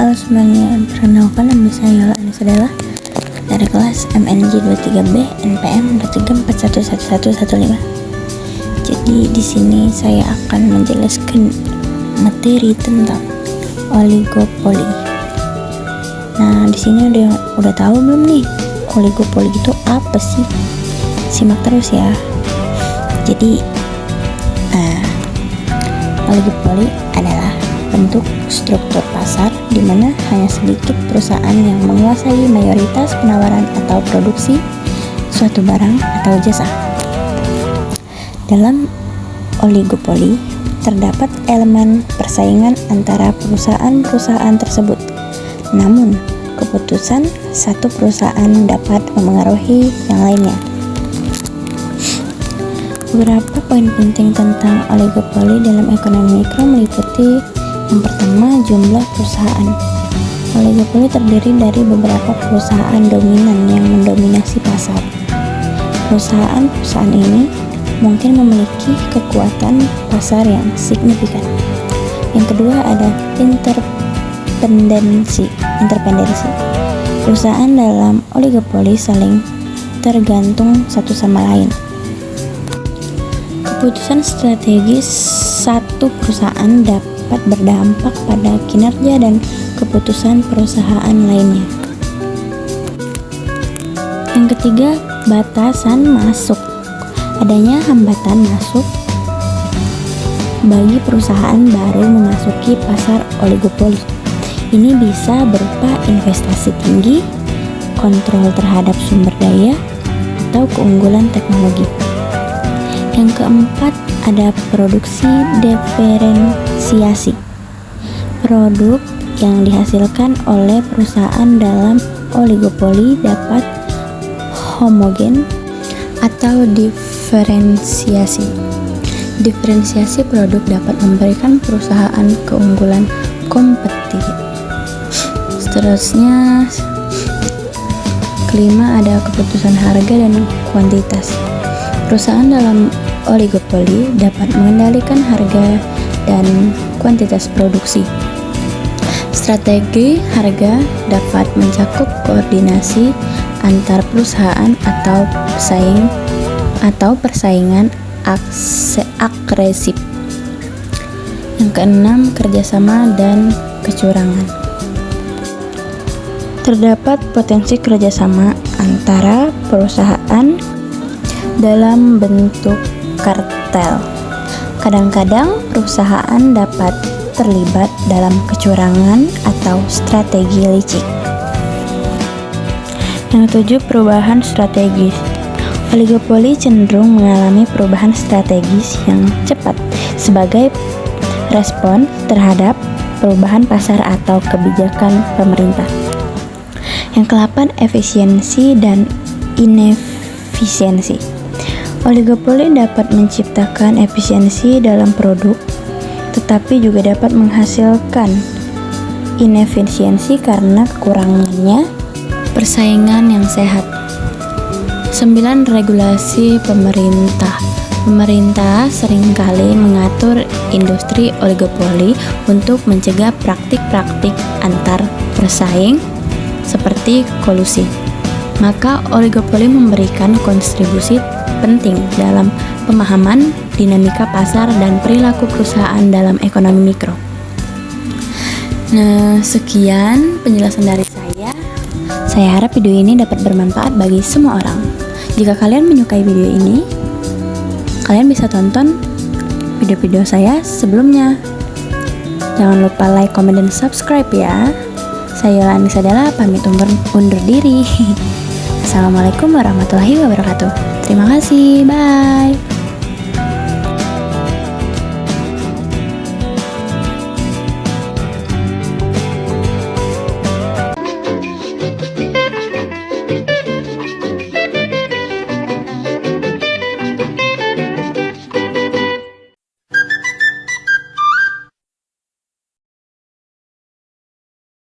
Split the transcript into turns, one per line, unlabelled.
Halo semuanya, perkenalkan nama saya Yola Anisadela dari kelas MNG 23B NPM 23411115. Jadi di sini saya akan menjelaskan materi tentang oligopoli. Nah, di sini udah tahu belum nih oligopoli itu apa sih? Simak terus ya. Jadi oligopoli adalah bentuk struktur pasar di mana hanya sedikit perusahaan yang menguasai mayoritas penawaran atau produksi suatu barang atau jasa. Dalam oligopoli terdapat elemen persaingan antara perusahaan-perusahaan tersebut. Namun, keputusan satu perusahaan dapat memengaruhi yang lainnya. Beberapa poin penting tentang oligopoli dalam ekonomi mikro meliputi: yang pertama, jumlah perusahaan. Oligopoli terdiri dari beberapa perusahaan dominan yang mendominasi pasar. Perusahaan-perusahaan ini mungkin memiliki kekuatan pasar yang signifikan. Yang kedua ada interdependensi. Perusahaan dalam oligopoli saling tergantung satu sama lain. Keputusan strategis satu perusahaan dapat berdampak pada kinerja dan keputusan perusahaan lainnya. Yang ketiga, batasan masuk. Adanya hambatan masuk bagi perusahaan baru memasuki pasar oligopoli. Ini bisa berupa investasi tinggi, kontrol terhadap sumber daya, atau keunggulan teknologi. Yang keempat, ada produksi diferensiasi. Produk yang dihasilkan oleh perusahaan dalam oligopoli dapat homogen atau diferensiasi. Diferensiasi produk dapat memberikan perusahaan keunggulan kompetitif. Seterusnya, kelima ada keputusan harga dan kuantitas. Perusahaan dalam oligopoli dapat mengendalikan harga dan kuantitas produksi. Strategi harga dapat mencakup koordinasi antar perusahaan atau persaingan agresif. Yang keenam, kerjasama dan kecurangan. Terdapat potensi kerjasama antara perusahaan dalam bentuk kartel. Kadang-kadang perusahaan dapat terlibat dalam kecurangan atau strategi licik. Yang ketujuh, perubahan strategis. Oligopoli cenderung mengalami perubahan strategis yang cepat sebagai respon terhadap perubahan pasar atau kebijakan pemerintah. Yang ke-8, efisiensi dan inefisiensi. Oligopoli dapat menciptakan efisiensi dalam produk, tetapi juga dapat menghasilkan inefisiensi karena kekurangannya persaingan yang sehat. 9. Regulasi pemerintah. Pemerintah seringkali mengatur industri oligopoli untuk mencegah praktik-praktik antar persaing seperti kolusi. Maka oligopoli memberikan kontribusi penting dalam pemahaman dinamika pasar dan perilaku perusahaan dalam ekonomi mikro. Nah, sekian penjelasan dari saya. Saya harap video ini dapat bermanfaat bagi semua orang. Jika kalian menyukai video ini, kalian bisa tonton video-video saya sebelumnya. Jangan lupa like, comment, dan subscribe ya. Saya Yola Anisadela pamit undur diri. Assalamualaikum warahmatullahi wabarakatuh. Terima kasih, bye.